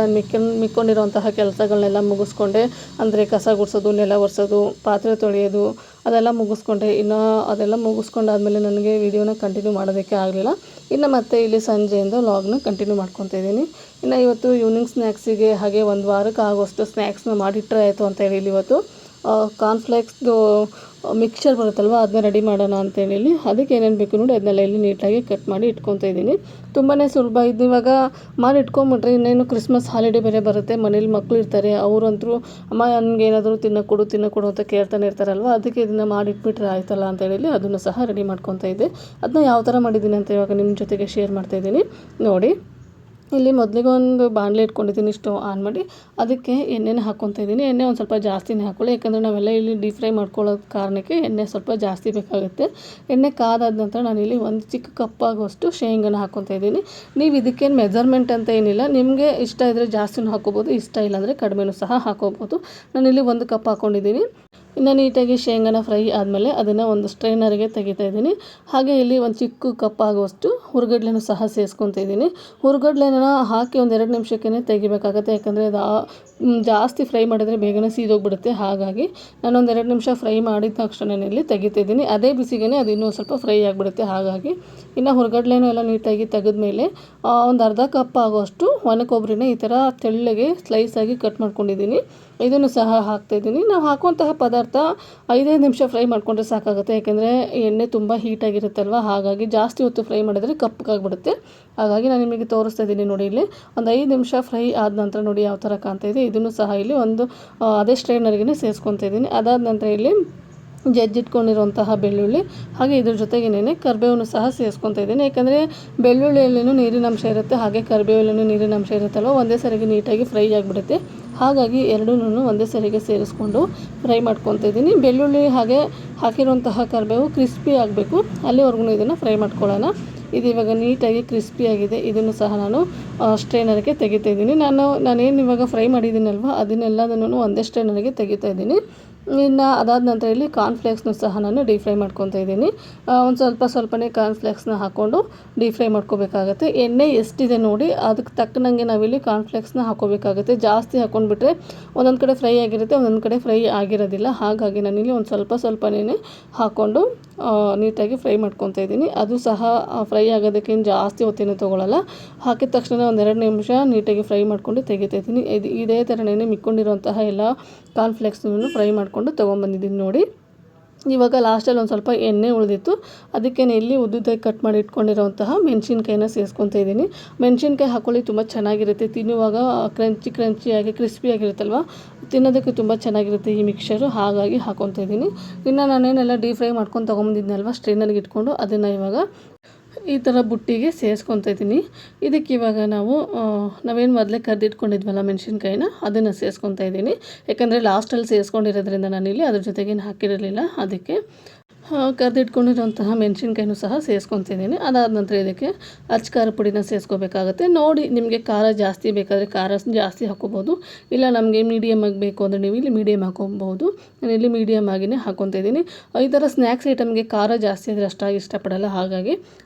ಮಿಕ್ಕೊಂಡಿರೋಂತಹ ಕೆಲಸಗಳನ್ನೆಲ್ಲ ಮುಗಿಸ್ಕೊಂಡೆ. ಅಂದರೆ ಕಸ ಗುಡಿಸೋದು, ನೆಲ ಒರೆಸೋದು, ಪಾತ್ರೆ ತೊಳೆಯೋದು ಅದೆಲ್ಲ ಮುಗಿಸ್ಕೊಂಡೆ. ಇನ್ನು ಅದೆಲ್ಲ ಮುಗಿಸ್ಕೊಂಡಾದ್ಮೇಲೆ ನನಗೆ ವಿಡಿಯೋನ ಕಂಟಿನ್ಯೂ ಮಾಡೋದಕ್ಕೆ ಆಗಲಿಲ್ಲ. ಇನ್ನು ಮತ್ತೆ ಇಲ್ಲಿ ಸಂಜೆಯಿಂದ ವ್ಲಾಗ್ನ ಕಂಟಿನ್ಯೂ ಮಾಡ್ಕೊತಾ ಇದ್ದೀನಿ. ಇನ್ನು ಇವತ್ತು ಈವ್ನಿಂಗ್ ಸ್ನ್ಯಾಕ್ಸಿಗೆ ಹಾಗೆ ಒಂದು ವಾರಕ್ಕೆ ಆಗೋಷ್ಟು ಸ್ನ್ಯಾಕ್ಸ್ನ ಮಾಡಿಟ್ರೆ ಆಯಿತು ಅಂತೇಳಿ ಇವತ್ತು ಕಾರ್ನ್ಫ್ಲೇಕ್ಸ್ದು ಮಿಕ್ಸ್ಚರ್ ಬರುತ್ತಲ್ವ ಅದನ್ನ ರೆಡಿ ಮಾಡೋಣ ಅಂತೇಳಿ ಅದಕ್ಕೆ ಏನೇನು ಬೇಕು ನೋಡಿ ಅದನ್ನೆಲ್ಲ ಇಲ್ಲಿ ನೀಟಾಗಿ ಕಟ್ ಮಾಡಿ ಇಟ್ಕೊತಾ ಇದ್ದೀನಿ. ತುಂಬಾ ಸುಲಭ ಇದು. ಇವಾಗ ಮಾಡಿ ಇಟ್ಕೊಂಬಿಟ್ರೆ ಇನ್ನೇನು ಕ್ರಿಸ್ಮಸ್ ಹಾಲಿಡೇ ಬೇರೆ ಬರುತ್ತೆ. ಮನೇಲಿ ಮಕ್ಕಳು ಇರ್ತಾರೆ, ಅವರಂತರೂ ಅಮ್ಮ ನನಗೆ ಏನಾದರೂ ತಿನ್ನಕ್ಕೊಡು ಅಂತ ಕೇಳ್ತಾನೆ ಇರ್ತಾರಲ್ವ. ಅದಕ್ಕೆ ಇದನ್ನು ಮಾಡಿಟ್ಬಿಟ್ರೆ ಆಯ್ತಲ್ಲ ಅಂತೇಳಿ ಅದನ್ನು ಸಹ ರೆಡಿ ಮಾಡ್ಕೊತಾ ಇದ್ದೆ. ಅದನ್ನ ಯಾವ ಥರ ಮಾಡಿದ್ದೀನಿ ಅಂತ ಇವಾಗ ನಿಮ್ಮ ಜೊತೆಗೆ ಶೇರ್ ಮಾಡ್ತಾಯಿದ್ದೀನಿ ನೋಡಿ. ಇಲ್ಲಿ ಮೊದಲಿಗೆ ಒಂದು ಬಾಣಲೆ ಇಟ್ಕೊಂಡಿದ್ದೀನಿ, ಸ್ಟವ್ ಆನ್ ಮಾಡಿ ಅದಕ್ಕೆ ಎಣ್ಣೆನ ಹಾಕ್ಕೊತಾ ಇದ್ದೀನಿ. ಎಣ್ಣೆ ಒಂದು ಸ್ವಲ್ಪ ಜಾಸ್ತಿನೇ ಹಾಕ್ಕೊಳ್ಳಿ, ಯಾಕಂದರೆ ನಾವೆಲ್ಲ ಇಲ್ಲಿ ಡೀಪ್ ಫ್ರೈ ಮಾಡ್ಕೊಳ್ಳೋ ಕಾರಣಕ್ಕೆ ಎಣ್ಣೆ ಸ್ವಲ್ಪ ಜಾಸ್ತಿ ಬೇಕಾಗುತ್ತೆ. ಎಣ್ಣೆ ಕಾದಾದ ನಂತರ ನಾನಿಲ್ಲಿ ಒಂದು ಚಿಕ್ಕ ಕಪ್ಪಾಗುವಷ್ಟು ಶೇಂಗಾನ ಹಾಕ್ಕೊತಾ ಇದ್ದೀನಿ. ನೀವು ಇದಕ್ಕೇನು ಮೆಜರ್ಮೆಂಟ್ ಅಂತ ಏನಿಲ್ಲ, ನಿಮಗೆ ಇಷ್ಟ ಇದ್ದರೆ ಜಾಸ್ತಿನೂ ಹಾಕ್ಕೋಬೋದು, ಇಷ್ಟ ಇಲ್ಲಾಂದರೆ ಕಡಿಮೆನೂ ಸಹ ಹಾಕ್ಕೋಬೋದು. ನಾನಿಲ್ಲಿ 1 ಕಪ್ ಹಾಕ್ಕೊಂಡಿದ್ದೀನಿ. ಇನ್ನು ನೀಟಾಗಿ ಶೇಂಗಾನ ಫ್ರೈ ಆದಮೇಲೆ ಅದನ್ನು ಒಂದು ಸ್ಟ್ರೈನರ್ಗೆ ತೆಗಿತಾ ಇದ್ದೀನಿ. ಹಾಗೆ ಇಲ್ಲಿ ಒಂದು ಚಿಕ್ಕ ಕಪ್ ಆಗುವಷ್ಟು ಹುರ್ಗಡ್ಲೆನೂ ಸಹ ಸೇರಿಸ್ಕೊತಾ ಇದ್ದೀನಿ. ಹುರ್ಗಡ್ಲೆನ ಹಾಕಿ ಒಂದು 2 ನಿಮಿಷಕ್ಕೇ ತೆಗಿಬೇಕಾಗುತ್ತೆ, ಯಾಕಂದರೆ ಅದು ಜಾಸ್ತಿ ಫ್ರೈ ಮಾಡಿದರೆ ಬೇಗನೆ ಸೀದೋಗ್ಬಿಡುತ್ತೆ. ಹಾಗಾಗಿ ನಾನೊಂದು 2 ನಿಮಿಷ ಫ್ರೈ ಮಾಡಿದ ತಕ್ಷಣ ಇಲ್ಲಿ ತೆಗಿತಿದ್ದೀನಿ. ಅದೇ ಬಿಸಿಗೆ ಅದು ಇನ್ನೂ ಸ್ವಲ್ಪ ಫ್ರೈ ಆಗಿಬಿಡುತ್ತೆ. ಹಾಗಾಗಿ ಇನ್ನು ಹುರ್ಗಡ್ಲೆನೂ ಎಲ್ಲ ನೀಟಾಗಿ ತೆಗೆದ್ಮೇಲೆ ಒಂದು ಅರ್ಧ ಕಪ್ ಆಗುವಷ್ಟು ಒಣ ಕೊಬ್ಬರಿನ ಈ ಥರ ತೆಳ್ಳಗೆ ಸ್ಲೈಸಾಗಿ ಕಟ್ ಮಾಡ್ಕೊಂಡಿದ್ದೀನಿ. ಇದನ್ನು ಸಹ ಹಾಕ್ತಾಯಿದ್ದೀನಿ. ನಾವು ಹಾಕುವಂತಹ ಪದಾರ್ಥ 5 ನಿಮಿಷ ಫ್ರೈ ಮಾಡಿಕೊಂಡ್ರೆ ಸಾಕಾಗುತ್ತೆ, ಯಾಕೆಂದರೆ ಎಣ್ಣೆ ತುಂಬ ಹೀಟಾಗಿರುತ್ತಲ್ವ. ಹಾಗಾಗಿ ಜಾಸ್ತಿ ಹೊತ್ತು ಫ್ರೈ ಮಾಡಿದರೆ ಕಪ್ಪಗಾಗ್ಬಿಡುತ್ತೆ. ಹಾಗಾಗಿ ನಾನು ನಿಮಗೆ ತೋರಿಸ್ತಾ ಇದ್ದೀನಿ ನೋಡಿ. ಇಲ್ಲಿ ಒಂದು 5 ನಿಮಿಷ ಫ್ರೈ ಆದ ನಂತರ ನೋಡಿ ಯಾವ ಥರ ಕಾಣ್ತಾ ಇದೆ. ಇದನ್ನು ಸಹ ಇಲ್ಲಿ ಒಂದು ಅದೇ ಸ್ಟ್ರೈನರ್ಗೆ ಸೇರಿಸ್ಕೊತಾ ಇದ್ದೀನಿ. ಅದಾದ ನಂತರ ಇಲ್ಲಿ ಜಜ್ಜಿಟ್ಕೊಂಡಿರುವಂತಹ ಬೆಳ್ಳುಳ್ಳಿ ಹಾಗೆ ಇದ್ರ ಜೊತೆಗೇನೆ ಕರಿಬೇವನ್ನು ಸಹ ಸೇರಿಸ್ಕೊತಾ ಇದ್ದೀನಿ. ಯಾಕಂದರೆ ಬೆಳ್ಳುಳ್ಳಿಯಲ್ಲೂ ನೀರಿನ ಅಂಶ ಇರುತ್ತೆ, ಹಾಗೆ ಕರಿಬೇವಲ್ಲೂ ನೀರಿನ ಅಂಶ ಇರುತ್ತಲ್ವ, ಒಂದೇ ಸರಿಗೆ ನೀಟಾಗಿ ಫ್ರೈ ಆಗಿಬಿಡುತ್ತೆ. ಹಾಗಾಗಿ ಎರಡೂ ಒಂದೇ ಸರಿಗೆ ಸೇರಿಸ್ಕೊಂಡು ಫ್ರೈ ಮಾಡ್ಕೊತಾ ಇದ್ದೀನಿ. ಬೆಳ್ಳುಳ್ಳಿ ಹಾಗೆ ಹಾಕಿರುವಂತಹ ಕರಿಬೇವು ಕ್ರಿಸ್ಪಿ ಆಗಬೇಕು, ಅಲ್ಲಿವರೆಗೂ ಇದನ್ನು ಫ್ರೈ ಮಾಡ್ಕೊಳ್ಳೋಣ. ಇದು ಇವಾಗ ನೀಟಾಗಿ ಕ್ರಿಸ್ಪಿಯಾಗಿದೆ. ಇದನ್ನು ಸಹ ನಾನು ಸ್ಟ್ರೈನರ್ಗೆ ತೆಗಿತಾ ಇದ್ದೀನಿ. ನಾನೇನು ಇವಾಗ ಫ್ರೈ ಮಾಡಿದ್ದೀನಲ್ವ ಅದನ್ನೆಲ್ಲದನ್ನು ಒಂದೇ ಸ್ಟ್ರೈನರ್ಗೆ ತೆಗಿತಾ ಇದ್ದೀನಿ. ಇನ್ನು ಅದಾದ ನಂತರ ಇಲ್ಲಿ ಕಾರ್ನ್ಫ್ಲೇಕ್ಸ್ನ ಸಹ ನಾನು ಡೀಪ್ ಫ್ರೈ ಮಾಡ್ಕೊತಾ ಇದ್ದೀನಿ. ಒಂದು ಸ್ವಲ್ಪನೇ ಕಾರ್ನ್ಫ್ಲೇಕ್ಸ್ನ ಹಾಕ್ಕೊಂಡು ಡೀಪ್ ಫ್ರೈ ಮಾಡ್ಕೋಬೇಕಾಗತ್ತೆ. ಎಣ್ಣೆ ಎಷ್ಟಿದೆ ನೋಡಿ ಅದಕ್ಕೆ ತಕ್ಕನಂಗೆ ನಾವಿಲ್ಲಿ ಕಾರ್ನ್ಫ್ಲೇಕ್ಸ್ನ ಹಾಕೋಬೇಕಾಗುತ್ತೆ. ಜಾಸ್ತಿ ಹಾಕ್ಕೊಂಡ್ಬಿಟ್ರೆ ಒಂದೊಂದು ಕಡೆ ಫ್ರೈ ಆಗಿರುತ್ತೆ, ಒಂದೊಂದು ಕಡೆ ಫ್ರೈ ಆಗಿರೋದಿಲ್ಲ. ಹಾಗಾಗಿ ನಾನಿಲ್ಲಿ ಒಂದು ಸ್ವಲ್ಪನೇ ಹಾಕ್ಕೊಂಡು ನೀಟಾಗಿ ಫ್ರೈ ಮಾಡ್ಕೊತಾ ಇದ್ದೀನಿ. ಅದು ಸಹ ಫ್ರೈ ಆಗೋದಕ್ಕೇನು ಜಾಸ್ತಿ ಹೊತ್ತೇನು ತೊಗೊಳ್ಳಲ್ಲ. ಹಾಕಿದ ತಕ್ಷಣ ಒಂದು 2 ನಿಮಿಷ ನೀಟಾಗಿ ಫ್ರೈ ಮಾಡ್ಕೊಂಡು ತೆಗಿತಾ ಇದ್ದೀನಿ. ಇದೇ ಥರನೇ ಮಿಕ್ಕೊಂಡಿರುವಂತಹ ಎಲ್ಲ ಕಾರ್ನ್ಫ್ಲೇಕ್ಸ್ನೂ ಫ್ರೈ ಮಾಡ್ಕೊಂಡು ತೊಗೊಂಬಂದಿದ್ದೀನಿ ನೋಡಿ. ಇವಾಗ ಲಾಸ್ಟಲ್ಲಿ ಒಂದು ಸ್ವಲ್ಪ ಎಣ್ಣೆ ಉಳಿದಿತ್ತು, ಅದಕ್ಕೆ ಇಲ್ಲಿ ಉದ್ದುದಾಗಿ ಕಟ್ ಮಾಡಿ ಇಟ್ಕೊಂಡಿರೋಂತಹ ಮೆಣಸಿನ್ಕಾಯಿನ ಸೇರಿಸ್ಕೊತಾ ಇದ್ದೀನಿ. ಮೆಣಸಿನ್ಕಾಯಿ ಹಾಕ್ಕೊಳ್ಳಿ, ತುಂಬ ಚೆನ್ನಾಗಿರುತ್ತೆ. ತಿನ್ನುವಾಗ ಕ್ರಂಚಿಯಾಗಿ ಕ್ರಿಸ್ಪಿಯಾಗಿರುತ್ತಲ್ವ, ತಿನ್ನೋದಕ್ಕೆ ತುಂಬ ಚೆನ್ನಾಗಿರುತ್ತೆ ಈ ಮಿಕ್ಸ್ಚರು. ಹಾಗಾಗಿ ಹಾಕ್ಕೊತಾ ಇದ್ದೀನಿ. ಇನ್ನು ನಾನೇನೆಲ್ಲ ಡೀಪ್ ಫ್ರೈ ಮಾಡ್ಕೊಂಡು ತೊಗೊಂಬಂದಿದ್ನಲ್ವ ಸ್ಟ್ರೈನರ್ಗೆ ಇಟ್ಕೊಂಡು ಅದನ್ನು ಇವಾಗ ಈ ಥರ ಬುಟ್ಟಿಗೆ ಸೇರಿಸ್ಕೊತಾ ಇದ್ದೀನಿ. ಇದಕ್ಕೆ ಇವಾಗ ನಾವೇನು ಮೊದಲೇ ಕರೆದಿಟ್ಕೊಂಡಿದ್ವಲ್ಲ ಮೆಣಸಿನ್ಕಾಯಿನ ಅದನ್ನು ಸೇರಿಸ್ಕೊತಾ ಇದ್ದೀನಿ. ಯಾಕಂದರೆ ಲಾಸ್ಟಲ್ಲಿ ಸೇರಿಸ್ಕೊಂಡಿರೋದ್ರಿಂದ ನಾನಿಲ್ಲಿ ಅದ್ರ ಜೊತೆಗೇನು ಹಾಕಿರಲಿಲ್ಲ. ಅದಕ್ಕೆ ಕರೆದಿಟ್ಕೊಂಡಿರೋಂತಹ ಮೆಣಸಿನ್ಕಾಯಿನೂ ಸಹ ಸೇರಿಸ್ಕೊತಿದ್ದೀನಿ. ಅದಾದ ನಂತರ ಇದಕ್ಕೆ ಅಚ್ಚ ಖಾರ ಪುಡಿನ ಸೇರಿಸ್ಕೋಬೇಕಾಗುತ್ತೆ. ನೋಡಿ ನಿಮಗೆ ಖಾರ ಜಾಸ್ತಿ ಬೇಕಾದರೆ ಖಾರ ಜಾಸ್ತಿ ಹಾಕ್ಕೋಬೋದು, ಇಲ್ಲ ನಮಗೆ ಮೀಡಿಯಮ್ ಆಗಿ ಬೇಕು ಅಂದರೆ ನೀವು ಇಲ್ಲಿ ಮೀಡಿಯಮ್ ಹಾಕ್ಕೊಬೋದು. ನಾನಿಲ್ಲಿ ಮೀಡಿಯಮ್ ಆಗಿನೇ ಹಾಕ್ಕೊತಾ ಇದ್ದೀನಿ. ಈ ಥರ ಸ್ನ್ಯಾಕ್ಸ್ ಐಟಮ್ಗೆ ಖಾರ ಜಾಸ್ತಿ ಅಂದರೆ ಅಷ್ಟಾಗಿ ಇಷ್ಟಪಡಲ್ಲ, ಹಾಗೆ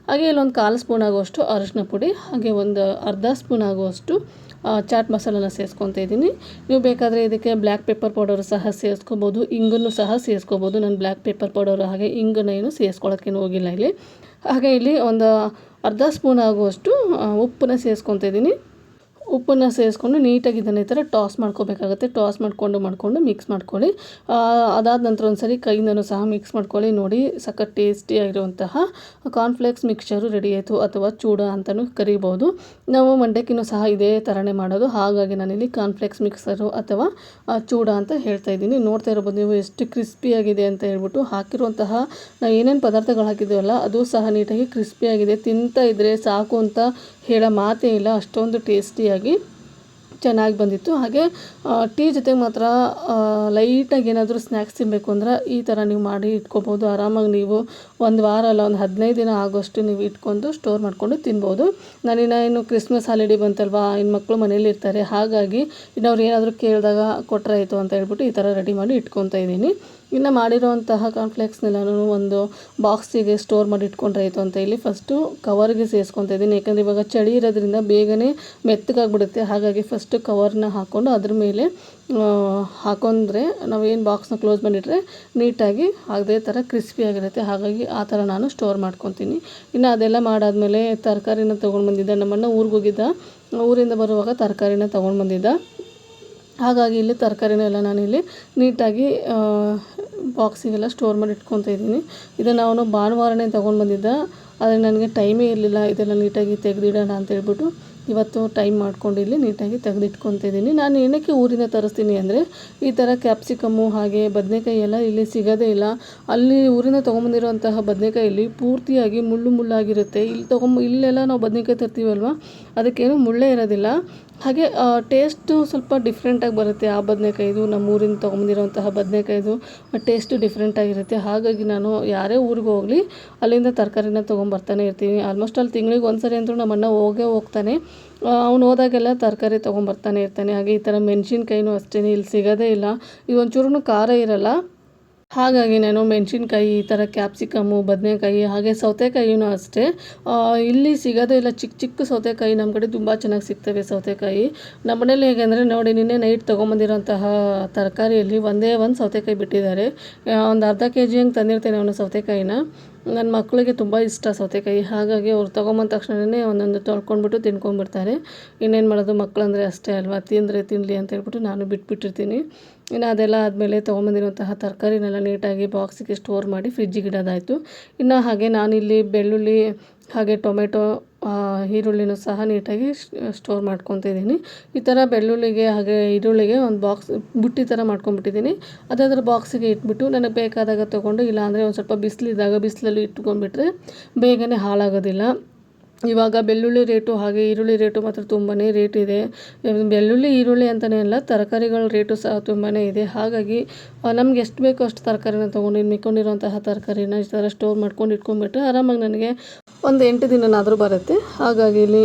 ಇಲ್ಲೊಂದು 1/4 ಸ್ಪೂನ್ ಆಗುವಷ್ಟು ಅರಿಶಿನ ಪುಡಿ, ಹಾಗೆ ಒಂದು ಅರ್ಧ ಸ್ಪೂನ್ ಆಗುವಷ್ಟು ಚಾಟ್ ಮಸಾಲನ ಸೇರಿಸ್ಕೊತಾ ಇದ್ದೀನಿ. ನೀವು ಬೇಕಾದರೆ ಇದಕ್ಕೆ ಬ್ಲ್ಯಾಕ್ ಪೆಪ್ಪರ್ ಪೌಡರ್ ಸಹ ಸೇರಿಸ್ಕೋಬೋದು, ಇಂಗನ್ನು ಸಹ ಸೇರಿಸ್ಕೋಬೋದು. ನಾನು ಬ್ಲ್ಯಾಕ್ ಪೆಪ್ಪರ್ ಪೌಡರ್ ಹಾಗೆ ಇಂಗನ್ನು ಏನು ಸೇರಿಸ್ಕೊಳ್ಳೋಕ್ಕೇನು ಹೋಗಿಲ್ಲ ಇಲ್ಲಿ. ಹಾಗೆ ಇಲ್ಲಿ ಒಂದು ಅರ್ಧ ಸ್ಪೂನ್ ಆಗುವಷ್ಟು ಉಪ್ಪನ್ನ ಸೇರಿಸ್ಕೊತಾ ಇದ್ದೀನಿ. ಉಪ್ಪನ್ನು ಸೇರಿಸ್ಕೊಂಡು ನೀಟಾಗಿ ಇದನ್ನು ಈ ಥರ ಟಾಸ್ ಮಾಡ್ಕೋಬೇಕಾಗುತ್ತೆ. ಟಾಸ್ ಮಾಡಿಕೊಂಡು ಮಿಕ್ಸ್ ಮಾಡ್ಕೊಳ್ಳಿ. ಅದಾದ ನಂತರ ಒಂದು ಸರಿ ಕೈಯಿಂದನೂ ಸಹ ಮಿಕ್ಸ್ ಮಾಡ್ಕೊಳ್ಳಿ. ನೋಡಿ ಸಖತ್ ಟೇಸ್ಟಿಯಾಗಿರುವಂತಹ ಕಾರ್ನ್ಫ್ಲೇಕ್ಸ್ ಮಿಕ್ಸ್ಚರು ರೆಡಿ ಆಯಿತು, ಅಥವಾ ಚೂಡ ಅಂತಲೂ ಕರಿಬೋದು. ನಾವು ಮಂಡಕ್ಕಿನೂ ಸಹ ಇದೇ ಥರನೇ ಮಾಡೋದು, ಹಾಗಾಗಿ ನಾನಿಲ್ಲಿ ಕಾರ್ನ್ಫ್ಲೇಕ್ಸ್ ಮಿಕ್ಸರು ಅಥವಾ ಚೂಡ ಅಂತ ಹೇಳ್ತಾ ಇದ್ದೀನಿ. ನೋಡ್ತಾ ಇರ್ಬೋದು ನೀವು ಎಷ್ಟು ಕ್ರಿಸ್ಪಿಯಾಗಿದೆ ಅಂತ ಹೇಳ್ಬಿಟ್ಟು. ಹಾಕಿರುವಂತಹ ನಾವು ಏನೇನು ಪದಾರ್ಥಗಳು ಹಾಕಿದ್ದೀವಲ್ಲ ಅದು ಸಹ ನೀಟಾಗಿ ಕ್ರಿಸ್ಪಿಯಾಗಿದೆ. ತಿಂತಾ ಇದ್ದರೆ ಸಾಕು ಅಂತ ಹೇಳೋ ಮಾತೇ ಇಲ್ಲ, ಅಷ್ಟೊಂದು ಟೇಸ್ಟಿಯಾಗಿ ಚೆನ್ನಾಗಿ ಬಂದಿತ್ತು. ಹಾಗೆ ಟೀ ಜೊತೆಗೆ ಮಾತ್ರ ಲೈಟಾಗಿ ಏನಾದರೂ ಸ್ನ್ಯಾಕ್ಸ್ ತಿನ್ನಬೇಕು ಅಂದ್ರೆ ಈ ಥರ ನೀವು ಮಾಡಿ ಇಟ್ಕೋಬೋದು. ಆರಾಮಾಗಿ ನೀವು ಒಂದು ವಾರ ಅಲ್ಲ, ಒಂದು 15 ದಿನ ಆಗೋಷ್ಟು ನೀವು ಇಟ್ಕೊಂಡು ಸ್ಟೋರ್ ಮಾಡಿಕೊಂಡು ತಿನ್ಬೋದು. ಇನ್ನು ಕ್ರಿಸ್ಮಸ್ ಹಾಲಿಡೇ ಬಂತಲ್ವಾ, ಇನ್ನು ಮಕ್ಕಳು ಮನೇಲಿ ಇರ್ತಾರೆ, ಹಾಗಾಗಿ ಇನ್ನವ್ರು ಏನಾದರೂ ಕೇಳಿದಾಗ ಕೊಟ್ಟರಾಯಿತು ಅಂತ ಹೇಳ್ಬಿಟ್ಟು ಈ ಥರ ರೆಡಿ ಮಾಡಿ ಇಟ್ಕೊತಾ ಇದ್ದೀನಿ. ಇನ್ನು ಮಾಡಿರೋವಂತಹ ಕಾರ್ನ್ಫ್ಲೇಕ್ಸ್ನೆಲ್ಲನೂ ಒಂದು ಬಾಕ್ಸಿಗೆ ಸ್ಟೋರ್ ಮಾಡಿ ಇಟ್ಕೊಂಡ್ರಾಯಿತು ಅಂತ ಇಲ್ಲಿ ಫಸ್ಟು ಕವರ್ಗೆ ಸೇರಿಸ್ಕೊತಾ ಇದ್ದೀನಿ. ಯಾಕಂದರೆ ಇವಾಗ ಚಳಿ ಇರೋದ್ರಿಂದ ಬೇಗನೆ ಮೆತ್ತಗಾಗ್ಬಿಡುತ್ತೆ, ಹಾಗಾಗಿ ಫಸ್ಟು ಕವರ್ನ ಹಾಕ್ಕೊಂಡು ಅದ್ರ ಮೇಲೆ ಹಾಕೊಂಡ್ರೆ ನಾವೇನು ಬಾಕ್ಸ್ನ ಕ್ಲೋಸ್ ಮಾಡಿಟ್ರೆ ನೀಟಾಗಿ ಅದೇ ಥರ ಕ್ರಿಸ್ಪಿಯಾಗಿರುತ್ತೆ. ಹಾಗಾಗಿ ಆ ಥರ ನಾನು ಸ್ಟೋರ್ ಮಾಡ್ಕೊತೀನಿ. ಇನ್ನು ಅದೆಲ್ಲ ಮಾಡಾದಮೇಲೆ ತರಕಾರಿನ ತೊಗೊಂಡು ಬಂದಿದ್ದೆ. ನಮ್ಮಣ್ಣ ಊರಿಗೆ ಹೋಗಿದ್ದ, ಊರಿಂದ ಬರುವಾಗ ತರಕಾರಿನ ತೊಗೊಂಡು ಬಂದಿದ್ದ. ಹಾಗಾಗಿ ಇಲ್ಲಿ ತರಕಾರಿನೆಲ್ಲ ನಾನಿಲ್ಲಿ ನೀಟಾಗಿ ಬಾಕ್ಸಿಗೆಲ್ಲ ಸ್ಟೋರ್ ಮಾಡಿ ಇಟ್ಕೊತಾ ಇದ್ದೀನಿ. ಇದನ್ನು ಅವನು ಭಾನುವಾರನೇ ತೊಗೊಂಡು ಬಂದಿದ್ದ, ಆದರೆ ನನಗೆ ಟೈಮೇ ಇರಲಿಲ್ಲ ಇದೆಲ್ಲ ನೀಟಾಗಿ ತೆಗೆದಿಡೋಣ ಅಂತ ಹೇಳ್ಬಿಟ್ಟು ಇವತ್ತು ಟೈಮ್ ಮಾಡ್ಕೊಂಡು ಇಲ್ಲಿ ನೀಟಾಗಿ ತೆಗೆದಿಟ್ಕೊತಾ ಇದ್ದೀನಿ. ನಾನು ಏನಕ್ಕೆ ಊರಿಂದ ತರಿಸ್ತೀನಿ ಅಂದರೆ ಈ ಥರ ಕ್ಯಾಪ್ಸಿಕಮ್ಮು ಹಾಗೆ ಬದನೆಕಾಯಿ ಎಲ್ಲ ಇಲ್ಲಿ ಸಿಗೋದೇ ಇಲ್ಲ. ಅಲ್ಲಿ ಊರಿಂದ ತೊಗೊಂಬಂದಿರೋಂತಹ ಬದನೆಕಾಯಲ್ಲಿ ಪೂರ್ತಿಯಾಗಿ ಮುಳ್ಳಾಗಿರುತ್ತೆ. ಇಲ್ಲೆಲ್ಲ ನಾವು ಬದನೆಕಾಯಿ ತರ್ತೀವಲ್ವ, ಅದಕ್ಕೇನು ಮುಳ್ಳೇ ಇರೋದಿಲ್ಲ. ಹಾಗೆ ಟೇಸ್ಟು ಸ್ವಲ್ಪ ಡಿಫ್ರೆಂಟಾಗಿ ಬರುತ್ತೆ. ಆ ಬದನೆಕಾಯಿದು ನಮ್ಮ ಊರಿಂದ ತೊಗೊಂಬಂದಿರೋಂತಹ ಬದನೆಕಾಯಿದು ಟೇಸ್ಟು ಡಿಫ್ರೆಂಟಾಗಿರುತ್ತೆ. ಹಾಗಾಗಿ ನಾನು ಯಾರೇ ಊರಿಗೆ ಹೋಗಲಿ ಅಲ್ಲಿಂದ ತರಕಾರಿನ ತೊಗೊಂಬರ್ತಾನೆ ಇರ್ತೀನಿ. ಆಲ್ಮೋಸ್ಟ್ ಅಲ್ಲಿ ತಿಂಗಳಿಗೆ ಒಂದು ಸರಿ ಅಂತೂ ನಮ್ಮ ಅಣ್ಣ ಹೋಗ್ತಾನೆ. ಅವ್ನು ಹೋದಾಗೆಲ್ಲ ತರಕಾರಿ ತೊಗೊಂಬರ್ತಾನೆ ಇರ್ತಾನೆ. ಹಾಗೆ ಈ ಥರ ಮೆಣಸಿನ್ಕಾಯಿನೂ ಅಷ್ಟೇ ಇಲ್ಲಿ ಸಿಗೋದೇ ಇಲ್ಲ. ಇದು ಒಂಚೂರು ಖಾರ ಇರಲ್ಲ, ಹಾಗಾಗಿ ನಾನು ಮೆಣಸಿನ್ಕಾಯಿ, ಈ ಥರ ಕ್ಯಾಪ್ಸಿಕಮ್ಮು, ಬದನೆಕಾಯಿ ಹಾಗೆ ಸೌತೆಕಾಯಿನೂ ಅಷ್ಟೇ ಇಲ್ಲಿ ಸಿಗೋದೇ ಇಲ್ಲ. ಚಿಕ್ಕ ಸೌತೆಕಾಯಿ ನಮ್ಮ ಕಡೆ ತುಂಬ ಚೆನ್ನಾಗಿ ಸಿಗ್ತವೆ ಸೌತೆಕಾಯಿ. ನಮ್ಮ ಮನೇಲಿ ಹೇಗೆ ಅಂದರೆ ನೋಡಿ, ನಿನ್ನೆ ನೈಟ್ ತೊಗೊಂಬಂದಿರೋಂತಹ ತರಕಾರಿಯಲ್ಲಿ ಒಂದೇ ಒಂದು ಸೌತೆಕಾಯಿ ಬಿಟ್ಟಿದ್ದಾರೆ. ಒಂದು ಅರ್ಧ kg ಹಂಗೆ ತಂದಿರ್ತೇನೆ ಅವನು ಸೌತೆಕಾಯಿನ. ನನ್ನ ಮಕ್ಕಳಿಗೆ ತುಂಬ ಇಷ್ಟ ಸೌತೆಕಾಯಿ, ಹಾಗಾಗಿ ಅವ್ರು ತೊಗೊಂಬಂದ ತಕ್ಷಣವೇ ಒಂದೊಂದು ತೊಳ್ಕೊಂಡ್ಬಿಟ್ಟು ತಿನ್ಕೊಂಡ್ಬಿಡ್ತಾರೆ. ಇನ್ನೇನು ಮಾಡೋದು, ಮಕ್ಕಳಂದರೆ ಅಷ್ಟೇ ಅಲ್ವಾ, ತಿನ್ನಲಿ ಅಂತ ಹೇಳ್ಬಿಟ್ಟು ನಾನು ಬಿಟ್ಬಿಟ್ಟಿರ್ತೀನಿ. ಇನ್ನು ಅದೆಲ್ಲ ಆದಮೇಲೆ ತೊಗೊಂಬಂದಿರುವಂತಹ ತರಕಾರಿನೆಲ್ಲ ನೀಟಾಗಿ ಬಾಕ್ಸಿಗೆ ಸ್ಟೋರ್ ಮಾಡಿ ಫ್ರಿಜ್ಜಿಗೆ ಇಡೋದಾಯಿತು. ಇನ್ನು ಹಾಗೆ ನಾನಿಲ್ಲಿ ಬೆಳ್ಳುಳ್ಳಿ ಹಾಗೆ ಟೊಮೆಟೊ, ಈರುಳ್ಳಿನೂ ಸಹ ನೀಟಾಗಿ ಸ್ಟೋರ್ ಮಾಡ್ಕೊತಾ ಇದ್ದೀನಿ. ಈ ಥರ ಬೆಳ್ಳುಳ್ಳಿಗೆ ಹಾಗೆ ಈರುಳ್ಳಿಗೆ ಒಂದು ಬಾಕ್ಸ್ ಬುಟ್ಟಿ ಥರ ಮಾಡ್ಕೊಂಬಿಟ್ಟಿದ್ದೀನಿ. ಅದಾದ್ರ ಬಾಕ್ಸಿಗೆ ಇಟ್ಬಿಟ್ಟು ನನಗೆ ಬೇಕಾದಾಗ ತೊಗೊಂಡು, ಇಲ್ಲಾಂದರೆ ಒಂದು ಸ್ವಲ್ಪ ಬಿಸಿಲಲ್ಲಿ ಇಟ್ಕೊಂಡ್ಬಿಟ್ರೆ ಬೇಗನೆ ಹಾಳಾಗೋದಿಲ್ಲ. ಇವಾಗ ಬೆಳ್ಳುಳ್ಳಿ ರೇಟು ಹಾಗೆ ಈರುಳ್ಳಿ ರೇಟು ಮಾತ್ರ ತುಂಬಾ ರೇಟ್ ಇದೆ. ಬೆಳ್ಳುಳ್ಳಿ ಈರುಳ್ಳಿ ಅಂತಲೇ ಅಲ್ಲ, ತರಕಾರಿಗಳ ರೇಟು ಸಹ ತುಂಬಾ ಇದೆ. ಹಾಗಾಗಿ ನಮ್ಗೆ ಎಷ್ಟು ಬೇಕೋ ಅಷ್ಟು ತರಕಾರಿನ ತೊಗೊಂಡು ಮಿಕ್ಕೊಂಡಿರೋಂತಹ ತರಕಾರಿನ ಈ ಥರ ಸ್ಟೋರ್ ಮಾಡ್ಕೊಂಡು ಇಟ್ಕೊಂಡ್ಬಿಟ್ರೆ ಆರಾಮಾಗಿ ನನಗೆ ಒಂದು 8 ದಿನನಾದರೂ ಬರುತ್ತೆ. ಹಾಗಾಗಿ ಇಲ್ಲಿ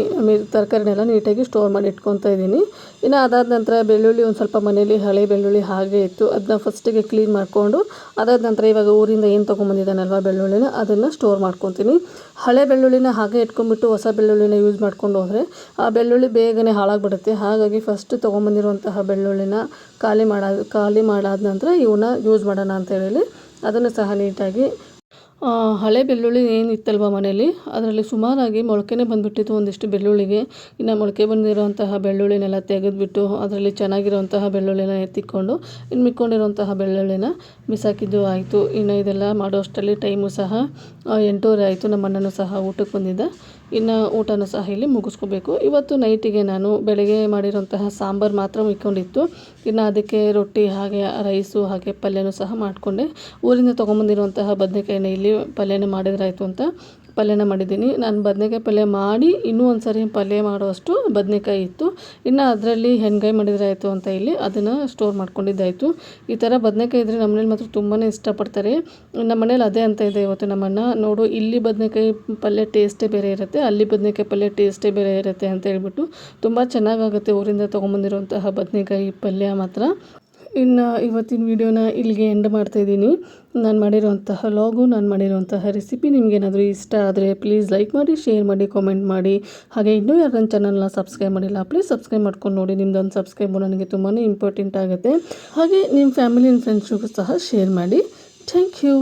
ತರಕಾರಿನೆಲ್ಲ ನೀಟಾಗಿ ಸ್ಟೋರ್ ಮಾಡಿ ಇಟ್ಕೊತಾ ಇದ್ದೀನಿ. ಇನ್ನು ಅದಾದ ನಂತರ ಬೆಳ್ಳುಳ್ಳಿ ಒಂದು ಸ್ವಲ್ಪ ಮನೇಲಿ ಹಳೆ ಬೆಳ್ಳುಳ್ಳಿ ಹಾಗೆ ಇತ್ತು, ಅದನ್ನ ಫಸ್ಟಿಗೆ ಕ್ಲೀನ್ ಮಾಡಿಕೊಂಡು ಅದಾದ ನಂತರ ಇವಾಗ ಊರಿಂದ ಏನು ತೊಗೊಂಬಂದಿದ್ದಾನಲ್ವ ಬೆಳ್ಳುಳ್ಳಿನ, ಅದನ್ನು ಸ್ಟೋರ್ ಮಾಡ್ಕೊತೀನಿ. ಹಳೆ ಬೆಳ್ಳುಳ್ಳಿನ ಹಾಗೆ ಇಟ್ಕೊಂಡ್ಬಿಟ್ಟು ಹೊಸ ಬೆಳ್ಳುಳ್ಳಿನ ಯೂಸ್ ಮಾಡ್ಕೊಂಡು ಹೋದರೆ ಆ ಬೆಳ್ಳುಳ್ಳಿ ಬೇಗನೆ ಹಾಳಾಗಿಬಿಡುತ್ತೆ. ಹಾಗಾಗಿ ಫಸ್ಟ್ ತೊಗೊಂಬಂದಿರುವಂತಹ ಬೆಳ್ಳುಳ್ಳಿನ ಖಾಲಿ ಮಾಡಾದ ನಂತರ ಇವನ್ನ ಯೂಸ್ ಮಾಡೋಣ ಅಂತ ಹೇಳಿ ಅದನ್ನು ಸಹ ನೀಟಾಗಿ ಹಳೆ ಬೆಳ್ಳುಳ್ಳಿ ಏನಿತ್ತಲ್ವ ಮನೇಲಿ, ಅದರಲ್ಲಿ ಸುಮಾರಾಗಿ ಮೊಳಕೆನೇ ಬಂದುಬಿಟ್ಟಿತ್ತು ಒಂದಿಷ್ಟು ಬೆಳ್ಳುಳ್ಳಿಗೆ. ಇನ್ನು ಮೊಳಕೆ ಬಂದಿರೋಂತಹ ಬೆಳ್ಳುಳ್ಳಿನೆಲ್ಲ ತೆಗೆದುಬಿಟ್ಟು ಅದರಲ್ಲಿ ಚೆನ್ನಾಗಿರೋಂತಹ ಬೆಳ್ಳುಳ್ಳಿನ ಎತ್ತಿಕೊಂಡು ಇನ್ನು ಮಿಕ್ಕೊಂಡಿರೋಂತಹ ಬೆಳ್ಳುಳ್ಳಿನ ಬಿಸಾಕಿದ್ದು ಆಯಿತು. ಇನ್ನು ಇದೆಲ್ಲ ಮಾಡೋ ಅಷ್ಟರಲ್ಲಿ ಟೈಮು ಸಹ 8:30 ಆಯಿತು. ನಮ್ಮ ಅಣ್ಣನೂ ಸಹ ಊಟಕ್ಕೆ ಬಂದಿದ್ದ. ಇನ್ನು ಊಟನೂ ಸಹ ಇಲ್ಲಿ ಮುಗಿಸ್ಕೋಬೇಕು. ಇವತ್ತು ನೈಟಿಗೆ ನಾನು ಬೆಳಗ್ಗೆ ಮಾಡಿರೋಂತಹ ಸಾಂಬಾರು ಮಾತ್ರ ಮಿಕ್ಕೊಂಡಿತ್ತು. ಇನ್ನು ಅದಕ್ಕೆ ರೊಟ್ಟಿ ಹಾಗೆ ರೈಸು ಹಾಗೆ ಪಲ್ಯನೂ ಸಹ ಮಾಡಿಕೊಂಡೆ. ಊರಿಂದ ತೊಗೊಂಬಂದಿರುವಂತಹ ಬದನೆಕಾಯಿನ ಇಲ್ಲಿ ಪಲ್ಯನ ಮಾಡಿದ್ರಾಯಿತು ಅಂತ ಪಲ್ಯನ ಮಾಡಿದ್ದೀನಿ. ನಾನು ಬದನೇಕಾಯಿ ಪಲ್ಯ ಮಾಡಿ ಇನ್ನೂ ಒಂದು ಸಾರಿ ಪಲ್ಯ ಮಾಡುವಷ್ಟು ಬದನೇಕಾಯಿ ಇತ್ತು. ಇನ್ನು ಅದರಲ್ಲಿ ಹೆಣ್ಗಾಯಿ ಮಾಡಿದರೆ ಆಯಿತು ಅಂತ ಇಲ್ಲಿ ಅದನ್ನು ಸ್ಟೋರ್ ಮಾಡ್ಕೊಂಡಿದ್ದಾಯಿತು. ಈ ಥರ ಬದನೇಕಾಯಿ ಇದ್ದರೆ ನಮ್ಮ ಮನೇಲಿ ಮಾತ್ರ ತುಂಬಾ ಇಷ್ಟಪಡ್ತಾರೆ. ನಮ್ಮ ಮನೇಲಿ ಅದೇ ಅಂತ ಇದೆ ಇವತ್ತು ನಮ್ಮಣ್ಣ, ನೋಡು ಇಲ್ಲಿ ಬದನೇಕಾಯಿ ಪಲ್ಯ ಟೇಸ್ಟೇ ಬೇರೆ ಇರುತ್ತೆ, ಅಲ್ಲಿ ಬದನೇಕಾಯಿ ಪಲ್ಯ ಟೇಸ್ಟೇ ಬೇರೆ ಇರುತ್ತೆ ಅಂತ ಹೇಳ್ಬಿಟ್ಟು ತುಂಬ ಚೆನ್ನಾಗಾಗುತ್ತೆ ಊರಿಂದ ತೊಗೊಂಬಂದಿರುವಂತಹ ಬದನೇಕಾಯಿ ಪಲ್ಯ ಮಾತ್ರ. ಇನ್ನು ಇವತ್ತಿನ ವೀಡಿಯೋನ ಇಲ್ಲಿಗೆ ಎಂಡ್ ಮಾಡ್ತಾಯಿದ್ದೀನಿ. ನಾನು ಮಾಡಿರುವಂತಹ ಲಾಗು, ನಾನು ಮಾಡಿರುವಂತಹ ರೆಸಿಪಿ ನಿಮಗೇನಾದರೂ ಇಷ್ಟ ಆದರೆ ಪ್ಲೀಸ್ ಲೈಕ್ ಮಾಡಿ, ಶೇರ್ ಮಾಡಿ, ಕಾಮೆಂಟ್ ಮಾಡಿ. ಹಾಗೆ ಇನ್ನೂ ಯಾರು ನನ್ನ ಚಾನಲ್ನ ಸಬ್ಸ್ಕ್ರೈಬ್ ಮಾಡಿಲ್ಲ ಪ್ಲೀಸ್ ಸಬ್ಸ್ಕ್ರೈಬ್ ಮಾಡ್ಕೊಂಡು ನೋಡಿ. ನಿಮ್ಮದೊಂದು ಸಬ್ಸ್ಕ್ರೈಬು ನನಗೆ ತುಂಬಾ ಇಂಪಾರ್ಟೆಂಟ್ ಆಗುತ್ತೆ. ಹಾಗೆ ನಿಮ್ಮ ಫ್ಯಾಮಿಲಿ ಆ್ಯಂಡ್ ಫ್ರೆಂಡ್ಸ್ಗೂ ಸಹ ಶೇರ್ ಮಾಡಿ. Thank you.